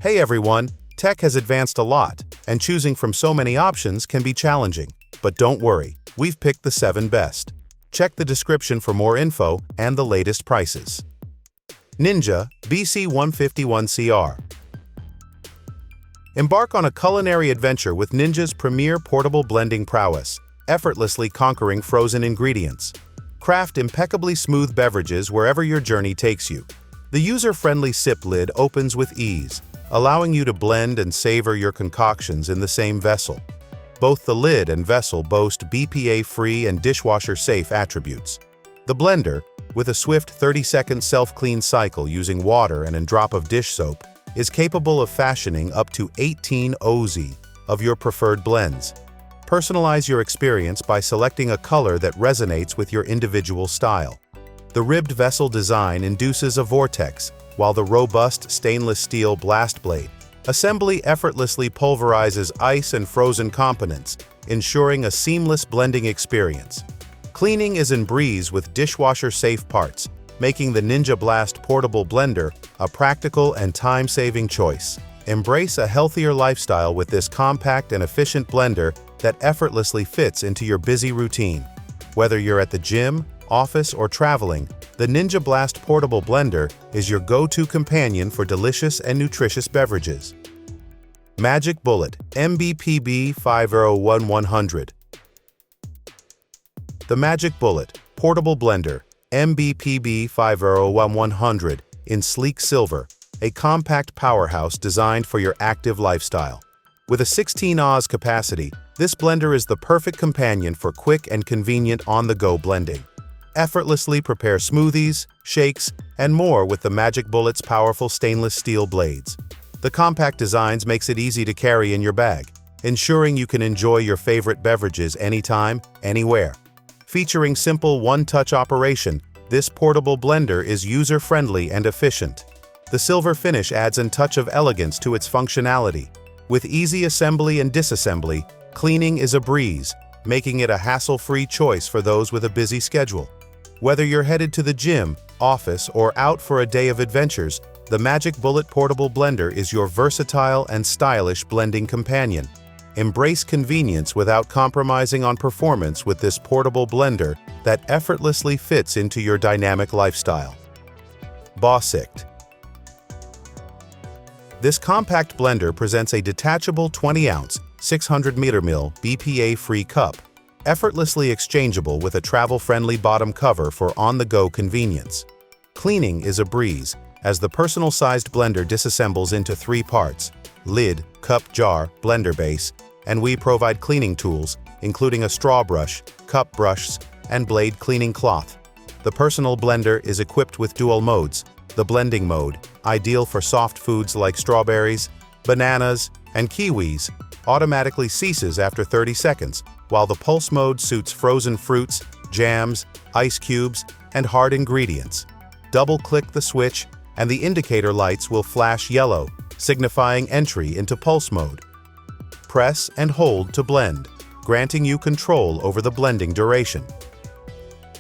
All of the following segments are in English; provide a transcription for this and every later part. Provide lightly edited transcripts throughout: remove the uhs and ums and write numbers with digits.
Hey everyone, tech has advanced a lot, and choosing from so many options can be challenging. But don't worry, we've picked the 7 best. Check the description for more info and the latest prices. Ninja BC151CR. Embark on a culinary adventure with Ninja's premier portable blending prowess, effortlessly conquering frozen ingredients. Craft impeccably smooth beverages wherever your journey takes you. The user-friendly sip lid opens with ease, allowing you to blend and savor your concoctions in the same vessel. Both the lid and vessel boast BPA-free and dishwasher-safe attributes. The blender, with a swift 30-second self-clean cycle using water and a drop of dish soap, is capable of fashioning up to 18 oz of your preferred blends. Personalize your experience by selecting a color that resonates with your individual style. The ribbed vessel design induces a vortex, while the robust stainless steel blast blade assembly effortlessly pulverizes ice and frozen components, ensuring a seamless blending experience. Cleaning is in breeze with dishwasher-safe parts, making the Ninja Blast portable blender a practical and time-saving choice. Embrace a healthier lifestyle with this compact and efficient blender that effortlessly fits into your busy routine. Whether you're at the gym, office, or traveling, the Ninja Blast portable blender is your go-to companion for delicious and nutritious beverages. Magic Bullet MBPB-501100. The Magic Bullet portable blender MBPB-501100 in sleek silver, a compact powerhouse designed for your active lifestyle. With a 16 Oz capacity, this blender is the perfect companion for quick and convenient on-the-go blending. Effortlessly prepare smoothies, shakes, and more with the Magic Bullet's powerful stainless steel blades. The compact designs makes it easy to carry in your bag, ensuring you can enjoy your favorite beverages anytime, anywhere. Featuring simple one-touch operation, this portable blender is user-friendly and efficient. The silver finish adds a touch of elegance to its functionality. With easy assembly and disassembly, cleaning is a breeze, making it a hassle-free choice for those with a busy schedule. Whether you're headed to the gym, office, or out for a day of adventures, the Magic Bullet portable blender is your versatile and stylish blending companion. Embrace convenience without compromising on performance with this portable blender that effortlessly fits into your dynamic lifestyle. BOSICTE. This compact blender presents a detachable 20-ounce, 600 ml BPA-free cup, effortlessly exchangeable with a travel-friendly bottom cover for on-the-go convenience. Cleaning is a breeze, as the personal-sized blender disassembles into 3 parts: lid, cup, jar, blender base, and we provide cleaning tools, including a straw brush, cup brush, and blade cleaning cloth. The personal blender is equipped with dual modes. The blending mode, ideal for soft foods like strawberries, bananas, and kiwis, automatically ceases after 30 seconds, while the pulse mode suits frozen fruits, jams, ice cubes, and hard ingredients. Double-click the switch, and the indicator lights will flash yellow, signifying entry into pulse mode. Press and hold to blend, granting you control over the blending duration.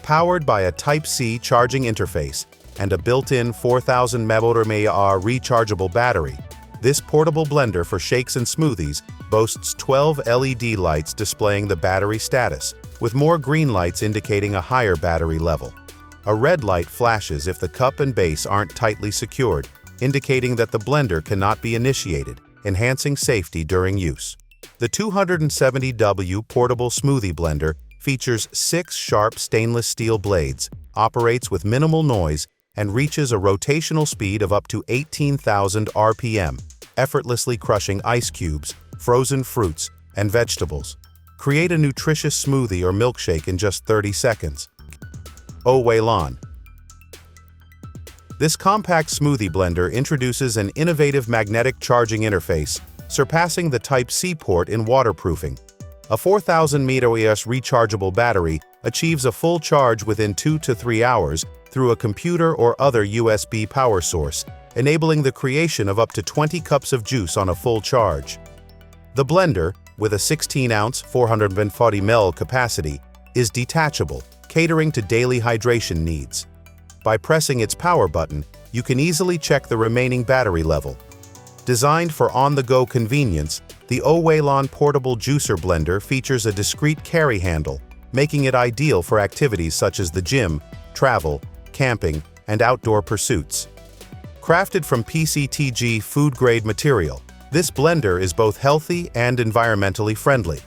Powered by a Type-C charging interface and a built-in 4000 mAh rechargeable battery, this portable blender for shakes and smoothies boasts 12 LED lights displaying the battery status, with more green lights indicating a higher battery level. A red light flashes if the cup and base aren't tightly secured, indicating that the blender cannot be initiated, enhancing safety during use. The 270W portable smoothie blender features 6 sharp stainless steel blades, operates with minimal noise, and reaches a rotational speed of up to 18,000 RPM, effortlessly crushing ice cubes, frozen fruits, and vegetables. Create a nutritious smoothie or milkshake in just 30 seconds. Owaylon. This compact smoothie blender introduces an innovative magnetic charging interface, surpassing the Type-C port in waterproofing. A 4000 mAh rechargeable battery achieves a full charge within 2 to 3 hours through a computer or other USB power source, enabling the creation of up to 20 cups of juice on a full charge. The blender, with a 16-ounce 440 ml capacity, is detachable, catering to daily hydration needs. By pressing its power button, you can easily check the remaining battery level. Designed for on-the-go convenience, the Owaylon portable juicer blender features a discreet carry handle, making it ideal for activities such as the gym, travel, camping, and outdoor pursuits. Crafted from PCTG food-grade material, this blender is both healthy and environmentally friendly.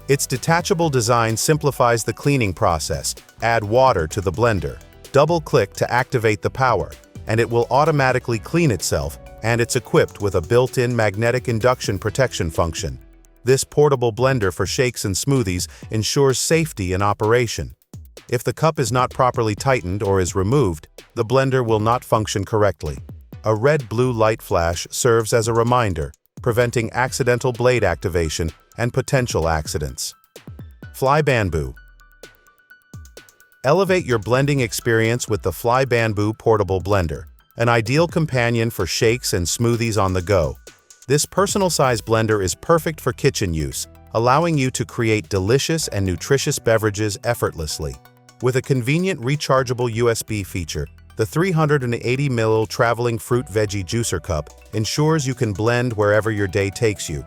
Its detachable design simplifies the cleaning process. Add water to the blender, double-click to activate the power, and it will automatically clean itself, and it's equipped with a built-in magnetic induction protection function. This portable blender for shakes and smoothies ensures safety in operation. If the cup is not properly tightened or is removed, the blender will not function correctly. A red-blue light flash serves as a reminder, preventing accidental blade activation and potential accidents. FlyBanboo. Elevate your blending experience with the FlyBanboo portable blender, an ideal companion for shakes and smoothies on the go. This personal-size blender is perfect for kitchen use, allowing you to create delicious and nutritious beverages effortlessly. With a convenient rechargeable USB feature, the 380 ml traveling fruit veggie juicer cup ensures you can blend wherever your day takes you.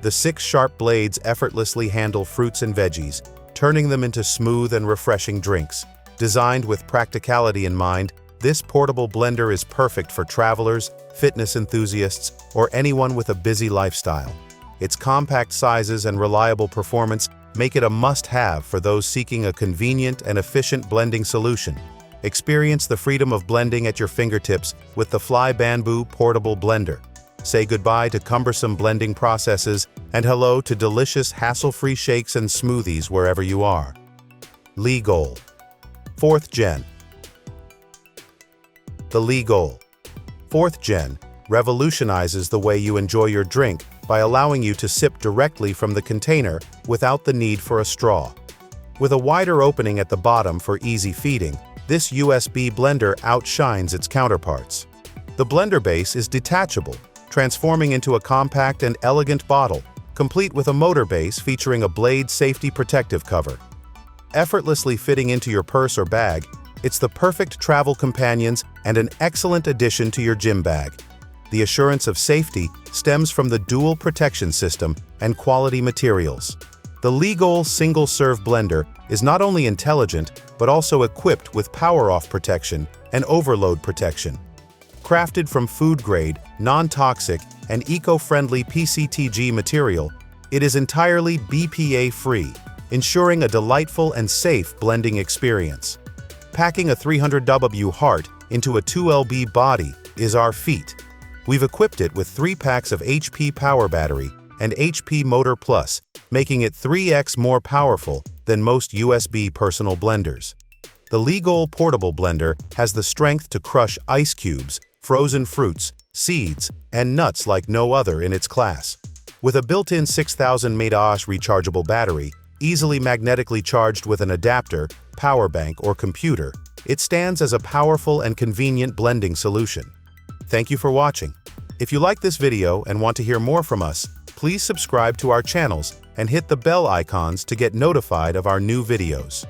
The 6 sharp blades effortlessly handle fruits and veggies, turning them into smooth and refreshing drinks. Designed with practicality in mind, this portable blender is perfect for travelers, fitness enthusiasts, or anyone with a busy lifestyle. Its compact sizes and reliable performance make it a must-have for those seeking a convenient and efficient blending solution. Experience the freedom of blending at your fingertips with the FlyBanboo portable blender. Say goodbye to cumbersome blending processes and hello to delicious, hassle-free shakes and smoothies wherever you are. Leegoal. 4th Gen. The Leegoal 4th Gen revolutionizes the way you enjoy your drink by allowing you to sip directly from the container without the need for a straw. With a wider opening at the bottom for easy feeding, this USB blender outshines its counterparts. The blender base is detachable, transforming into a compact and elegant bottle, complete with a motor base featuring a blade safety protective cover. Effortlessly fitting into your purse or bag, it's the perfect travel companion and an excellent addition to your gym bag. The assurance of safety stems from the dual protection system and quality materials. The Leegoal single-serve blender is not only intelligent, but also equipped with power-off protection and overload protection. Crafted from food-grade, non-toxic, and eco-friendly PCTG material, it is entirely BPA-free, ensuring a delightful and safe blending experience. Packing a 300W heart into a 2LB body is our feat. We've equipped it with 3 packs of HP Power Battery and HP Motor Plus, making it 3x more powerful than most USB personal blenders. The Leegoal portable blender has the strength to crush ice cubes, frozen fruits, seeds, and nuts like no other in its class. With a built-in 6000 mAh rechargeable battery, easily magnetically charged with an adapter, power bank, or computer, it stands as a powerful and convenient blending solution. Thank you for watching. If you like this video and want to hear more from us, please subscribe to our channels and hit the bell icons to get notified of our new videos.